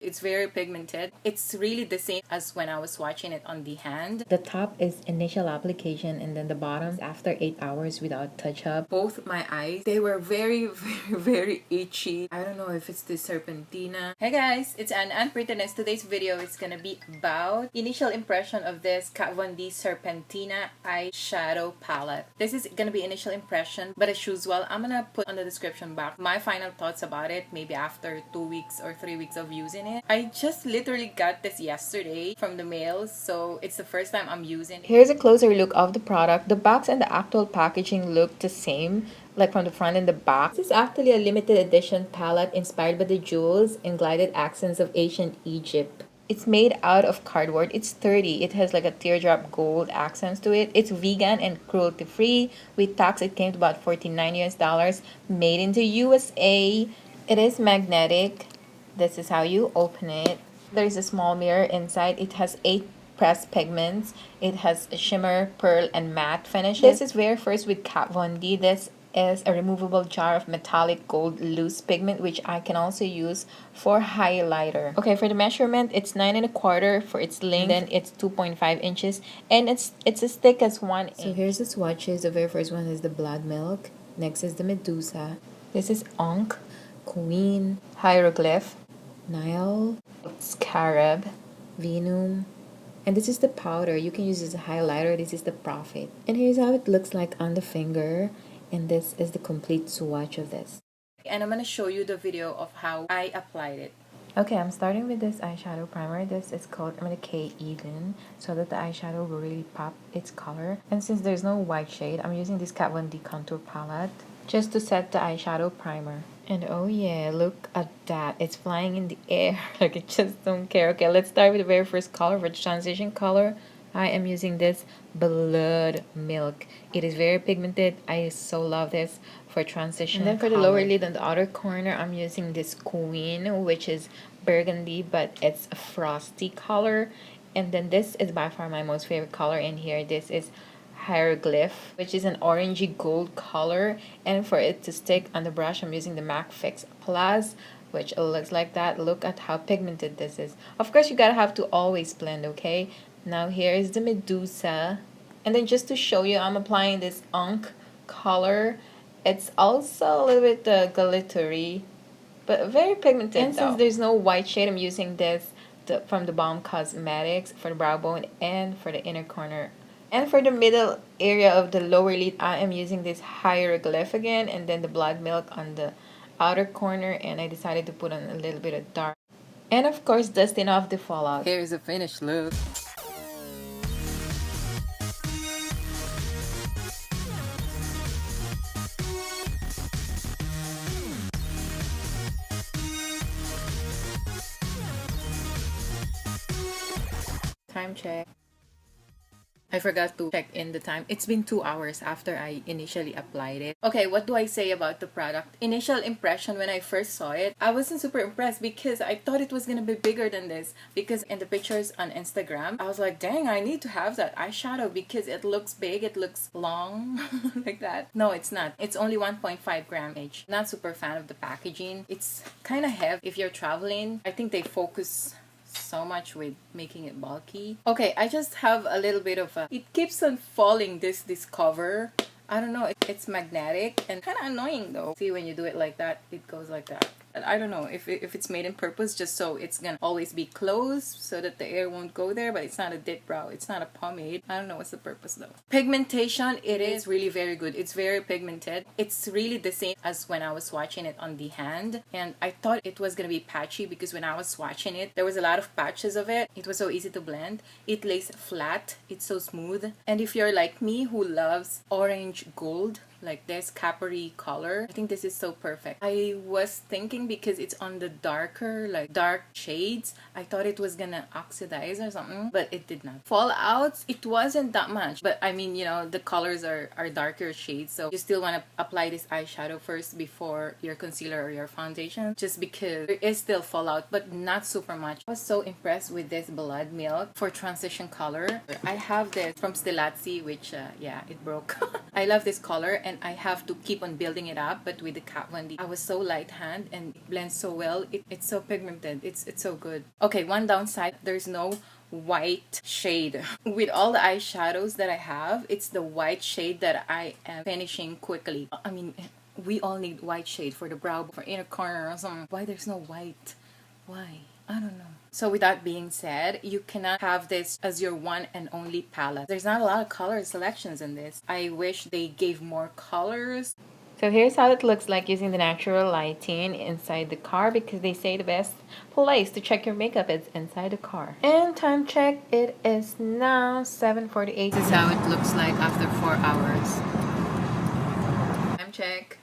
It's very pigmented. It's really the same as when I was swatching it on the hand. The top is initial application and then the bottom after 8 hours without touch-up. Both my eyes, they were very, very itchy. I don't know if it's the Serpentina. Hey guys, it's Anneprettyness. Today's video is gonna be about initial impression of this KatVonD Serpentina eyeshadow palette. This is gonna be initial impression, but as usual, I'm gonna put on the description box my final thoughts about it, maybe after 2 weeks or 3 weeks of using it. I just literally got this yesterday from the mail, so it's the first time I'm using it. Here's a closer look of the product. The box and the actual packaging look the same, like from the front and the back. This is actually a limited edition palette inspired by the jewels and glided accents of ancient Egypt. It's made out of cardboard. It's sturdy. It has like a teardrop gold accents to it. It's vegan and cruelty free. With tax, it came to about 49 US dollars. Made in the USA. It is magnetic. This is how you open it. There's a small mirror inside. It has 8 pressed pigments. It has a shimmer, pearl, and matte finishes. This is very first with KatVonD. This is a removable jar of metallic gold loose pigment, which I can also use for highlighter. Okay, for the measurement, it's 9 1/4 for its length, then it's 2.5 inches, and it's as thick as 1 inch. So here's the swatches. The very first one is the blood milk. Next is the Medusa. This is Ankh, Queen, Hieroglyph, Nile, Scarab, Venum, and this is the powder. You can use this as a highlighter. This is the Prophet. And here's how it looks like on the finger. And this is the complete swatch of this. And I'm going to show you the video of how I applied it. Okay, I'm starting with this eyeshadow primer. This is called K Eden, so that the eyeshadow will really pop its color. And since there's no white shade, I'm using this KatVonD contour palette just to set the eyeshadow primer. And oh yeah, look at that. It's flying in the air. Like, I just don't care. Okay, let's start with the very first color. For the transition color, I am using this blood milk. It is very pigmented. I so love this for transition. And then for the lower lid on the outer corner, I'm using this Queen, which is burgundy, but it's a frosty color. And then this is by far my most favorite color in here. This is Hieroglyph, which is an orangey gold color. And for it to stick on the brush, I'm using the MAC Fix Plus, which looks like that. Look at how pigmented this is. Of course, you gotta have to always blend, okay? Now here is the Medusa. And then just to show you, I'm applying this Ankh color. It's also a little bit glittery, but very pigmented. And since there's no white shade, I'm using this from the Balm Cosmetics for the brow bone and for the inner corner. And for the middle area of the lower lid, I am using this Hieroglyph again, and then the blood milk on the outer corner, and I decided to put on a little bit of dark. And of course, dusting off the fallout. Here's a finished look. Time check. I forgot to check in the time. It's been 2 hours after I initially applied it. Okay, what do I say about the product? Initial impression when I first saw it, I wasn't super impressed because I thought it was gonna be bigger than this. Because in the pictures on Instagram, I was like, dang, I need to have that eyeshadow because it looks big, it looks long, like that. No, it's not. It's only 1.5 gram each. Not super fan of the packaging. It's kind of heavy if you're traveling. I think they focus so much with making it bulky. Okay, I just have a little bit of a, it keeps on falling, this cover. I don't know, it's magnetic and kind of annoying though. See, when you do it like that, it goes like that. I don't know if it's made in purpose just so it's gonna always be closed so that the air won't go there, but it's not a dip brow, it's not a pomade. I don't know what's the purpose though. Pigmentation, it is really very good. It's very pigmented. It's really the same as when I was swatching it on the hand, and I thought it was gonna be patchy because when I was swatching it, there was a lot of patches of it. It was so easy to blend. It lays flat. It's so smooth. And if you're like me who loves orange gold, like this coppery color, I think this is so perfect. I was thinking because it's on the darker, like dark shades, I thought it was gonna oxidize or something, but it did not. Fallouts, it wasn't that much, but I mean, you know, the colors are darker shades, so you still want to apply this eyeshadow first before your concealer or your foundation, just because there is still fallout, but not super much. I was so impressed with this blood milk for transition color. I have this from Stilazzi, which yeah, it broke. I love this color, and and I have to keep on building it up. But with the Kat Von D, I was so light hand and it blends so well. It's so pigmented. It's so good. Okay, one downside, there's no white shade. With all the eyeshadows that I have, it's the white shade that I am finishing quickly. I mean, we all need white shade for the brow, for inner corner or something. Why there's no white? Why? I don't know. So with that being said, you cannot have this as your one and only palette. There's not a lot of color selections in this. I wish they gave more colors. So here's how it looks like using the natural lighting inside the car, because they say the best place to check your makeup is inside the car. And time check, it is now 7:48. This is how it looks like after 4 hours. Time check.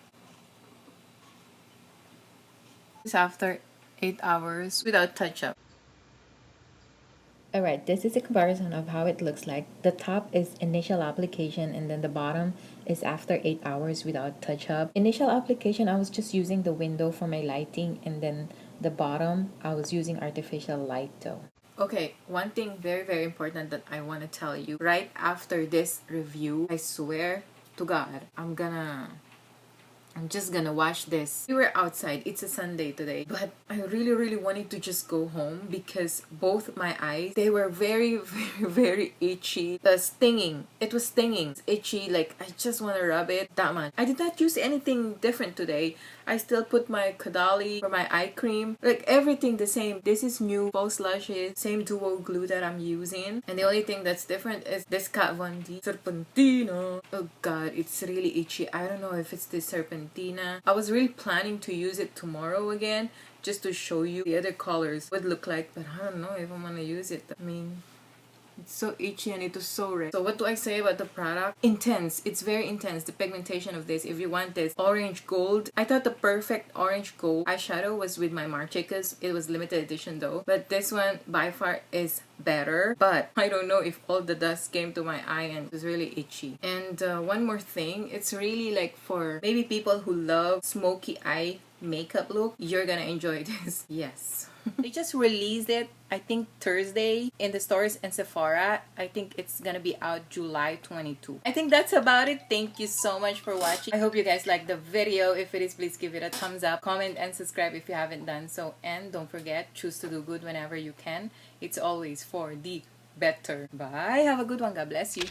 It's after 8 hours without touch-up. Alright, this is a comparison of how it looks like. The top is initial application and then the bottom is after 8 hours without touch-up. Initial application, I was just using the window for my lighting, and then the bottom, I was using artificial light though. Okay, one thing very important that I want to tell you. Right after this review, I swear to God, I'm just gonna wash this. We were outside, it's a Sunday today, but I really wanted to just go home because both my eyes, they were very itchy. The stinging, it was stinging. It's itchy, like I just want to rub it that much. I did not use anything different today. I still put my Kadali for my eye cream, like everything the same. This is new false lashes, same duo glue that I'm using, and the only thing that's different is this Kat Von D Serpentina. Oh god, it's really itchy. I don't know if it's the Serpentina. I was really planning to use it tomorrow again just to show you the other colors would look like, but I don't know if I'm gonna use it. I mean, it's so itchy and it was so red. So what do I say about the product? Intense. It's very intense. The pigmentation of this. If you want this orange gold, I thought the perfect orange gold eyeshadow was with my Marche because it was limited edition though. But this one by far is better. But I don't know if all the dust came to my eye and it was really itchy. And one more thing. It's really like for maybe people who love smoky eye makeup look. You're gonna enjoy this. Yes. They just released it, I think Thursday, in the stores and Sephora. I think it's gonna be out July 22. I think that's about it. Thank you so much for watching. I hope you guys liked the video. If it is, please give it a thumbs up, comment and subscribe if you haven't done so, and don't forget, choose to do good whenever you can. It's always for the better. Bye. Have a good one. God bless you.